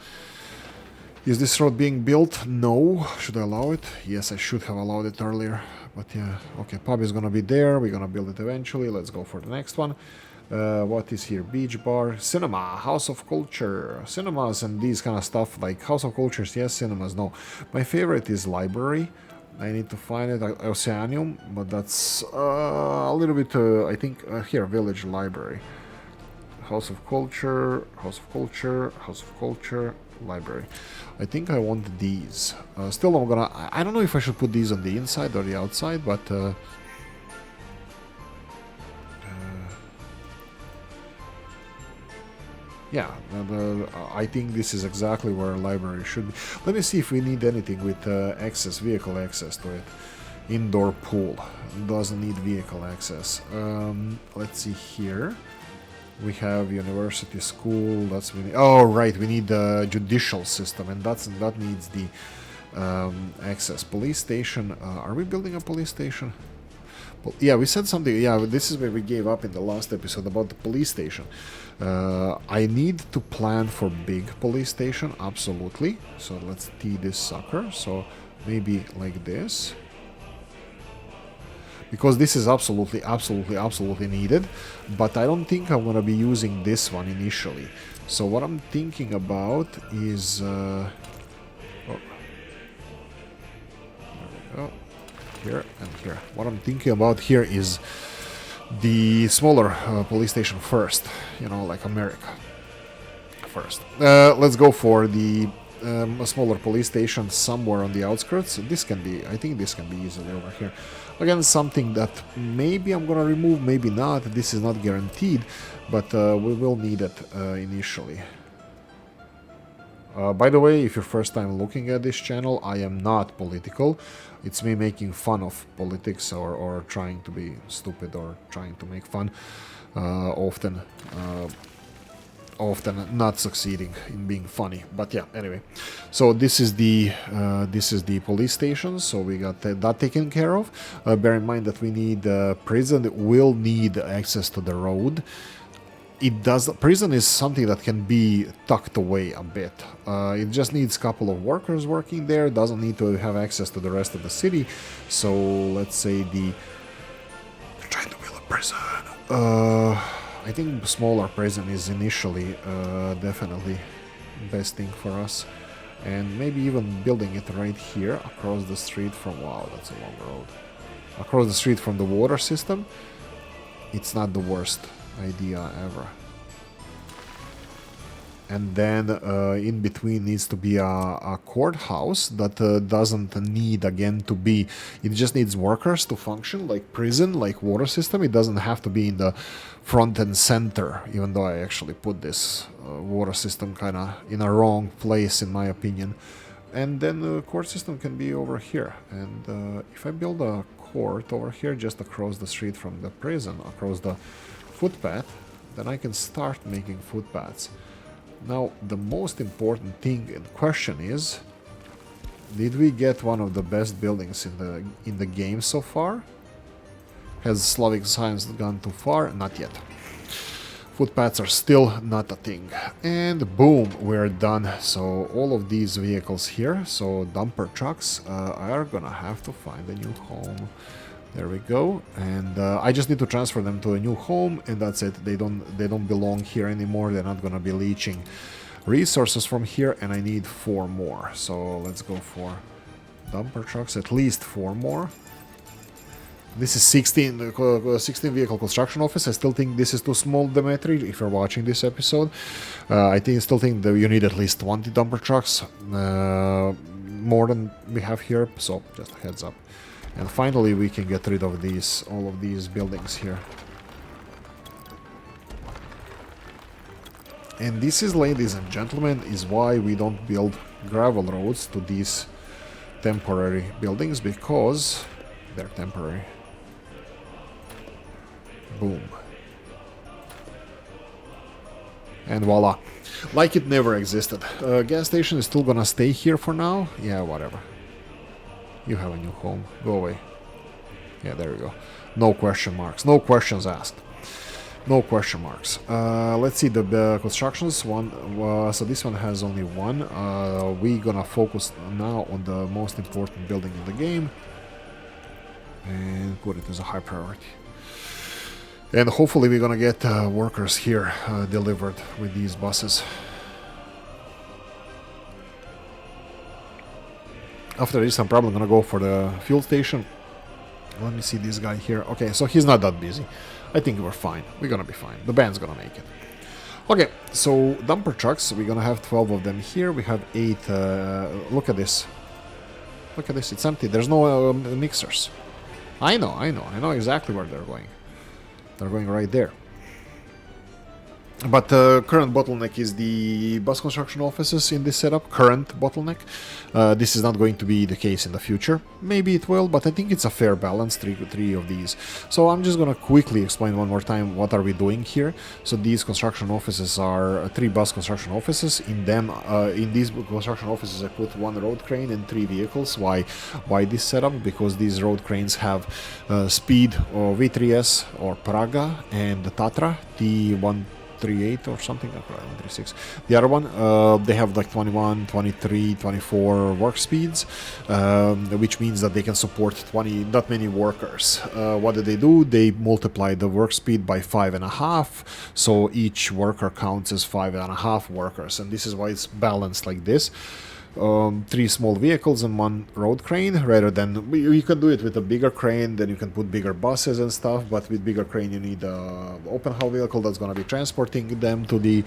Is this road being built? No. Should I allow it? Yes, I should have allowed it earlier. But yeah, okay, pub is gonna be there. We're gonna build it eventually. Let's go for the next one. What is here? Beach bar, cinema, house of culture, cinemas and these kind of stuff. Like house of cultures, yes, cinemas, no. My favorite is library. I need to find it. Oceanium, but that's a little bit. I think here, village library, house of culture, house of culture, house of culture, library. I think I want these. Still, I'm gonna. I don't know if I should put these on the inside or the outside, but. Yeah, I think this is exactly where a library should be. Let me see if we need anything with vehicle access to it. Indoor pool. Doesn't need vehicle access. Let's see here. We have university school. That's really... Oh, right, we need the judicial system, and that needs the access. Police station. Are we building a police station? Well, yeah, we said something. Yeah, this is where we gave up in the last episode about the police station. I need to plan for big police station, absolutely. So let's tee this sucker. So maybe like this. Because this is absolutely, absolutely, absolutely needed. But I don't think I'm going to be using this one initially. So what I'm thinking about is... oh. There we go. Here and here. What I'm thinking about here is the smaller police station first, you know, like America first. Let's go for the a smaller police station somewhere on the outskirts. This can be, I think this can be easily over here. Again, something that maybe I'm gonna remove, maybe not. This is not guaranteed, but we will need it initially. By the way, if you're first time looking at this channel, I am not political. It's me making fun of politics or trying to be stupid or trying to make fun. Often not succeeding in being funny. But yeah, anyway. So this is the police station. So we got that taken care of. Bear in mind that we need prison. It will need access to the road. Prison is something that can be tucked away a bit. It just needs a couple of workers working there. Doesn't need to have access to the rest of the city. So let's say they're trying to build a prison. I think smaller prison is initially definitely best thing for us. And maybe even building it right here across the street from... Wow, that's a long road. Across the street from the water system. It's not the worst idea ever. And then in between needs to be a courthouse that doesn't need again to be... It just needs workers to function like prison, like water system. It doesn't have to be in the front and center, even though I actually put this water system kind of in a wrong place in my opinion. And then the court system can be over here. And if I build a court over here just across the street from the prison, across the footpath, then I can start making footpaths. Now, the most important thing in question is, did we get one of the best buildings in the game so far? Has Slavic science gone too far? Not yet. Footpaths are still not a thing. And boom, we're done. So all of these vehicles here, so dumper trucks, are gonna have to find a new home. There we go, and I just need to transfer them to a new home, and that's it. They don't belong here anymore. They're not gonna be leeching resources from here, and I need 4 more. So let's go for dumper trucks, at least 4 more. This is 16 vehicle construction office. I still think this is too small, Dmitry, if you're watching this episode. I still think that you need at least 20 dumper trucks, more than we have here, so just a heads up. And finally we can get rid of all of these buildings here. And this is, ladies and gentlemen, is why we don't build gravel roads to these temporary buildings, because they're temporary. Boom. And voila. Like it never existed. Gas station is still gonna stay here for now. Yeah, whatever. You have a new home. Go away. Yeah, there we go. No question marks. No questions asked. No question marks. Let's see the constructions. So this one has only one. We're gonna focus now on the most important building in the game and put it as a high priority. And hopefully we're gonna get workers here delivered with these buses. After this, I'm probably gonna go for the fuel station. Let me see this guy here. Okay, so he's not that busy. I think we're fine. We're gonna be fine. The band's gonna make it. Okay, so dumper trucks. We're gonna have 12 of them here. We have 8. Look at this. Look at this. It's empty. There's no mixers. I know exactly where they're going. They're going right there. But the current bottleneck is the bus construction offices in this setup. Current bottleneck. This is not going to be the case in the future. Maybe it will, but I think it's a fair balance, three of these. So I'm just gonna quickly explain one more time what are we doing here. So these construction offices are 3 bus construction offices. In them, in these construction offices, I put 1 road crane and 3 vehicles. Why this setup? Because these road cranes have speed or V3S or Praga and Tatra T138 or something, 136. The other one, they have like 21, 23, 24 work speeds, which means that they can support that many workers. What do? They multiply the work speed by 5.5, so each worker counts as 5.5 workers, and this is why it's balanced like this. 3 small vehicles and 1 road crane, rather than you can do it with a bigger crane, then you can put bigger buses and stuff, but with bigger crane you need a open haul vehicle that's going to be transporting them to the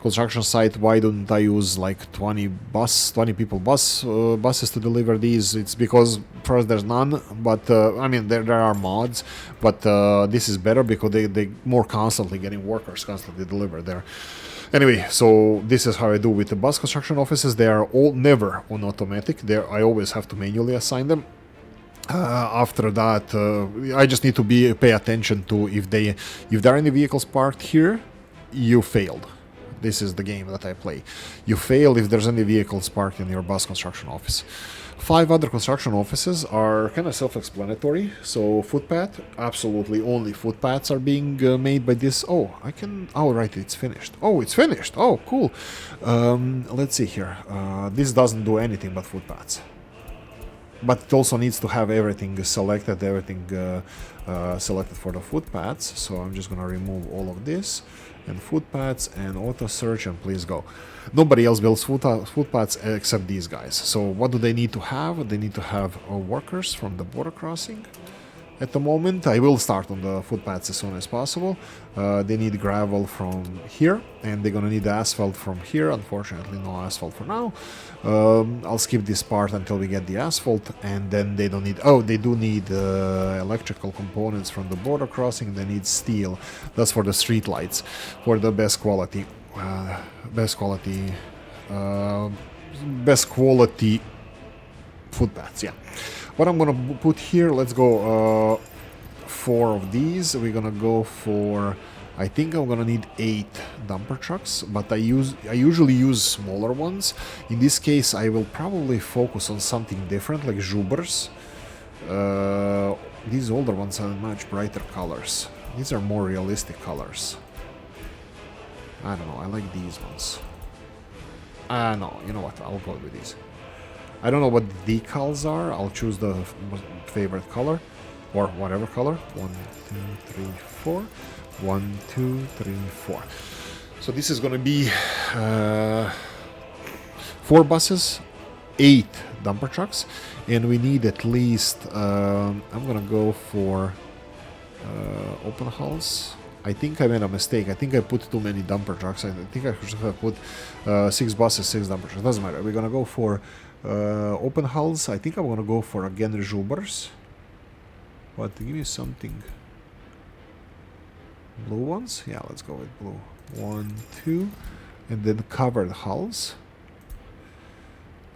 construction site. Why don't I use like 20 people buses to deliver these? It's because first there's none, but I mean there are mods, but this is better because they more constantly getting workers constantly delivered there. Anyway, so this is how I do with the bus construction offices. They are all never on automatic. I always have to manually assign them. After that, I just need to pay attention to if there are any vehicles parked here, you failed. This is the game that I play. You fail if there's any vehicles parked in your bus construction office. 5 other construction offices are kind of self-explanatory. So footpath, absolutely only footpaths are being made by this. Oh, right, it's finished. Oh, it's finished. Oh, cool. Let's see here. This doesn't do anything but footpaths. but it also needs to have everything selected, selected for the footpaths. So I'm just gonna remove all of this and footpaths and auto search, and please go. Nobody else builds footpaths except these guys. So what do they need to have? They need to have workers from the border crossing. At the moment, I will start on the footpaths as soon as possible. They need gravel from here, and they're gonna need asphalt from here. Unfortunately, no asphalt for now. I'll skip this part until we get the asphalt, and then they don't need... Oh, they do need electrical components from the border crossing. They need steel. That's for the street lights, for the best quality. Best quality footpaths, yeah. What I'm gonna put here, let's go 4 of these. We're gonna go for, I think I'm gonna need 8 dumper trucks, but I usually use smaller ones. In this case, I will probably focus on something different, like Zubers. These older ones are much brighter colors. These are more realistic colors. I don't know, I like these ones. No, you know what, I'll go with these. I don't know what the decals are. I'll choose the favorite color, or whatever color. 1, 2, 3, 4. 1, 2, 3, 4. So this is gonna be 4 buses, 8 dumper trucks, and we need at least. I'm gonna go for open hulls. I think I made a mistake. I think I put too many dumper trucks. I think I should have put 6 buses, 6 dumper trucks. Doesn't matter. We're gonna go for open hulls. I think I'm gonna go for again Zubers. But give me something. Blue ones? Yeah, let's go with blue. 1, 2, and then covered hulls.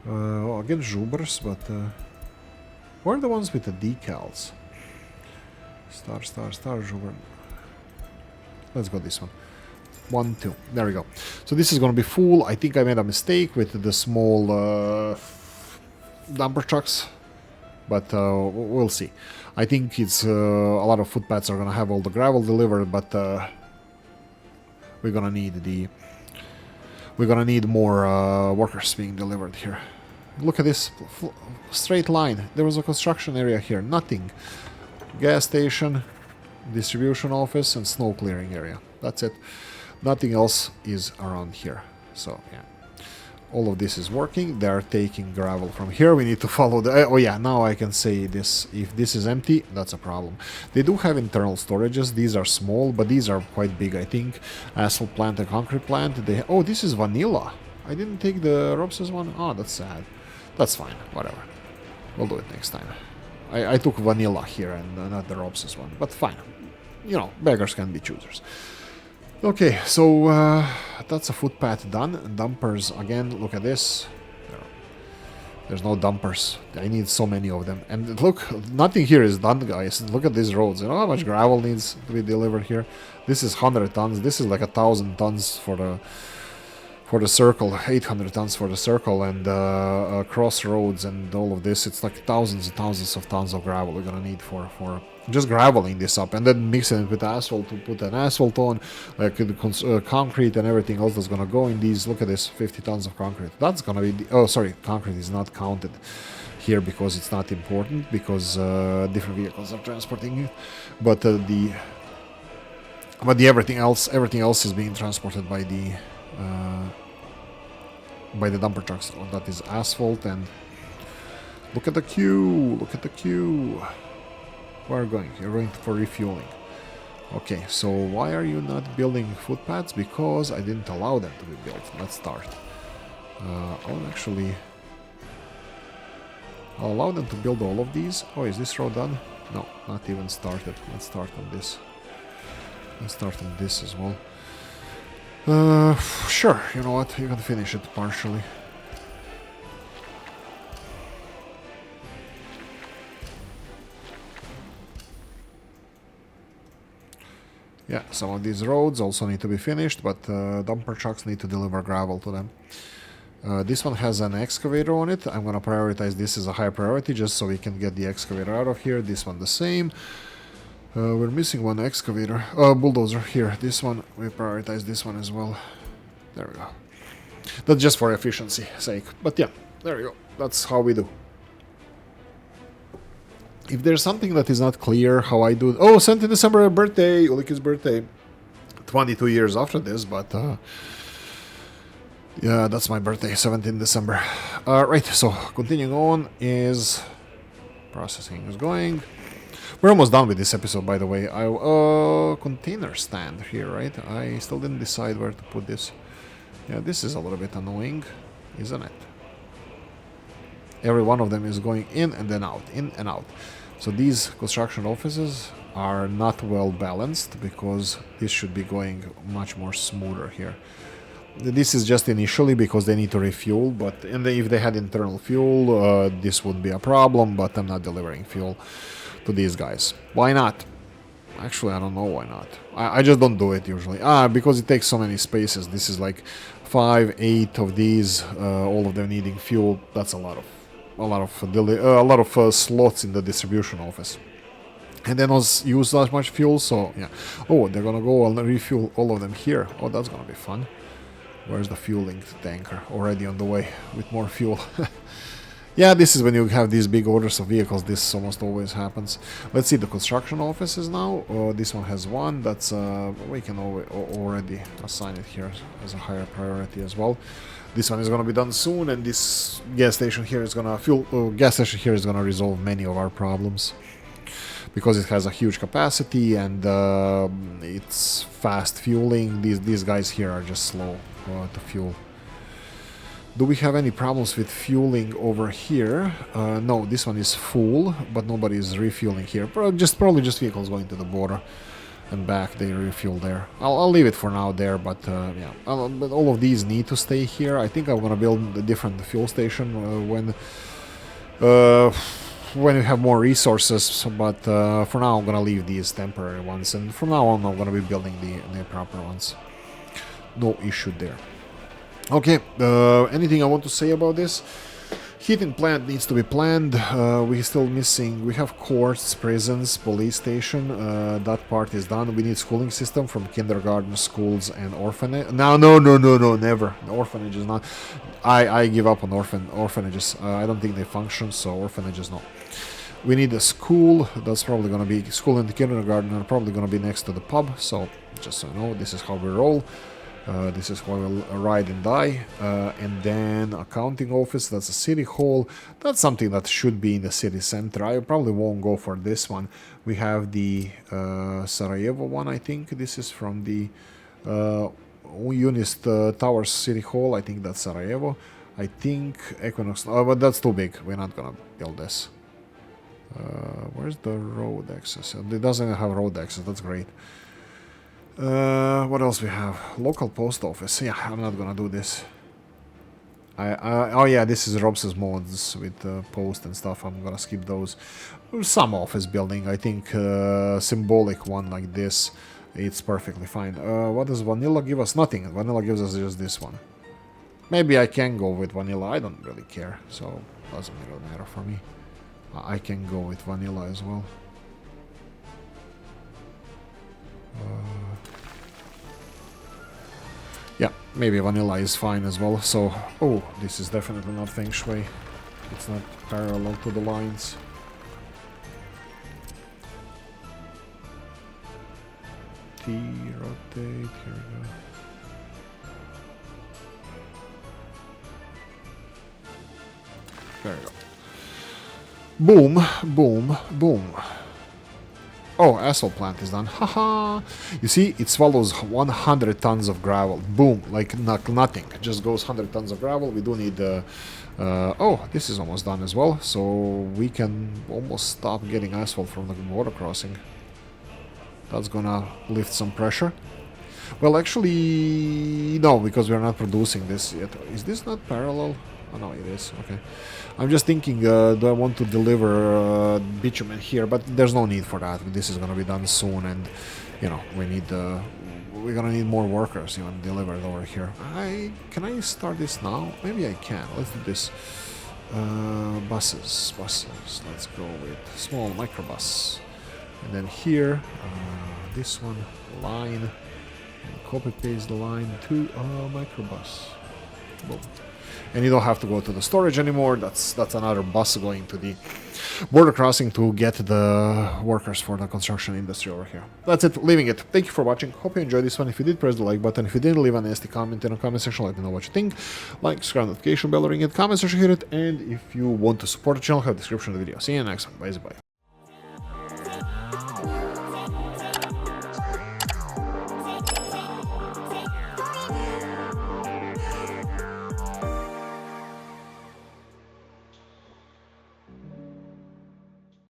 Again Zubers, but where are the ones with the decals? Star, Zuber. Let's go this one. 1, 2. There we go. So this is going to be full. I think I made a mistake with the small dumper trucks, but we'll see. I think it's a lot of footpaths are going to have all the gravel delivered, but we're going to need more workers being delivered here. Look at this straight line. There was a construction area here. Nothing. Gas station, distribution office, and snow clearing area. That's it. Nothing else is around here. So yeah, all of this is working. They are taking gravel from here. We need to follow the... oh yeah, now I can say this. If this is empty, that's a problem. They do have internal storages. These are small, but these are quite big, I think. Asphalt plant and concrete plant. They... oh, this is vanilla. I didn't take the Robses one. Oh, that's sad. That's fine. Whatever. We'll do it next time. I took vanilla here and not the Robses one, but fine. You know, beggars can be choosers. Okay, so that's a footpath done. Dumpers, again, look at this. There's no dumpers. I need so many of them. And look, nothing here is done, guys. Look at these roads. You know how much gravel needs to be delivered here? This is 100 tons. This is like 1,000 tons for the circle, 800 tons for the circle, and crossroads and all of this. It's like thousands and thousands of tons of gravel we're gonna need for just graveling this up, and then mixing it with asphalt to put an asphalt on, like concrete and everything else that's gonna go in these. Look at this, 50 tons of concrete. That's gonna be oh, sorry, concrete is not counted here because it's not important, because different vehicles are transporting it, but the everything else is being transported by the dumper trucks. Oh, that is asphalt. And look at the queue. Look at the queue. Where are you going? You're going for refueling. Okay, so why are you not building footpaths? Because I didn't allow them to be built. Let's start. I'll allow them to build all of these. Oh, is this road done? No, not even started. Let's start on this. Let's start on this as well. Sure, you know what, you can finish it partially. Yeah, some of these roads also need to be finished, but dumper trucks need to deliver gravel to them. This one has an excavator on it. I'm gonna prioritize this as a high priority just so we can get the excavator out of here. This one the same. We're missing one excavator. Bulldozer here. This one, we prioritize this one as well. There we go. That's just for efficiency sake. But yeah, there we go. That's how we do. if there's something that is not clear how I do... Oh, 17 December birthday! Oolykee's birthday. 22 years after this, but... yeah, that's my birthday, 17 December. Right, so continuing on is... Processing is going. We're almost done with this episode, by the way. Container stand here, right? I still didn't decide where to put this. Yeah, this is a little bit annoying, isn't it? Every one of them is going in and then out, in and out. So these construction offices are not well balanced because this should be going much more smoother here. This is just initially because they need to refuel, but if they had internal fuel, this would be a problem, but I'm not delivering fuel to these guys. Why not? Actually, I don't know why not. I just don't do it usually. Because it takes so many spaces. This is like 5, 8 of these, all of them needing fuel. That's a lot of slots in the distribution office. And then use that much fuel, so yeah. Oh, they're gonna go and refuel all of them here. Oh, that's gonna be fun. Where's the fueling tanker? Already on the way with more fuel. Yeah, this is when you have these big orders of vehicles. This almost always happens. Let's see the construction offices now. This one has one. That's we can already assign it here as a higher priority as well. This one is going to be done soon, and this gas station here is going to resolve many of our problems because it has a huge capacity and it's fast fueling. These guys here are just slow to fuel. Do we have any problems with fueling over here? No, this one is full, but nobody is refueling here. Probably just vehicles going to the border and back. They refuel there. I'll leave it for now there, but yeah. But all of these need to stay here. I think I'm gonna build a different fuel station when we have more resources. But for now, I'm gonna leave these temporary ones, and from now on, I'm gonna be building the proper ones. No issue there. Okay, anything I want to say about this? Heating plant needs to be planned. We're still missing. We have courts, prisons, police station. That part is done. We need schooling system from kindergarten, schools, and orphanage. No, never. The orphanage is not. I give up on orphanages. I don't think they function, so orphanages no. We need a school. That's probably going to be school and kindergarten are probably going to be next to the pub. So just so you know, this is how we roll. This is where we'll ride and die. And then accounting office, that's a city hall. That's something that should be in the city center. I probably won't go for this one. We have the Sarajevo one, I think. This is from the Unist Towers City Hall. I think that's Sarajevo. I think Equinox... Oh, but that's too big. We're not gonna build this. Where's the road access? It doesn't have road access. That's great. What else we have? Local post office. Yeah, I'm not gonna do this. Oh yeah, this is Rob's mods with post and stuff. I'm gonna skip those. Some office building, I think symbolic one like this. It's perfectly fine. What does vanilla give us? Nothing. Vanilla gives us just this one. Maybe I can go with vanilla. I don't really care, so doesn't really matter for me. I can go with vanilla as well. Yeah, maybe vanilla is fine as well. So, oh, this is definitely not feng shui. It's not parallel to the lines. T, rotate, here we go. There we go. Boom, boom, boom. Oh, asphalt plant is done. Haha. You see, it swallows 100 tons of gravel. Boom, like nothing. It just goes 100 tons of gravel. We do need... oh, this is almost done as well. So we can almost stop getting asphalt from the border crossing. That's gonna lift some pressure. Well, actually, no, because we're not producing this yet. Is this not parallel? Oh, no, it is. Okay. I'm just thinking, do I want to deliver bitumen here? But there's no need for that. This is going to be done soon, and, you know, we're going to need more workers even delivered over here. Can I start this now? Maybe I can. Let's do this. Buses. Let's go with small microbus. And then here, this one, line. And copy-paste the line to microbus. Boom. and you don't have to go to the storage anymore. That's another bus going to the border crossing to get the workers for the construction industry over here. That's it, leaving it. Thank you for watching. Hope you enjoyed this one. If you did, press the like button. If you didn't, leave a nasty comment in the comment section. Let me know what you think. Like, subscribe, notification bell, ring it, comment section, hit it. And if you want to support the channel, have a description of the video. See you next time. Bye.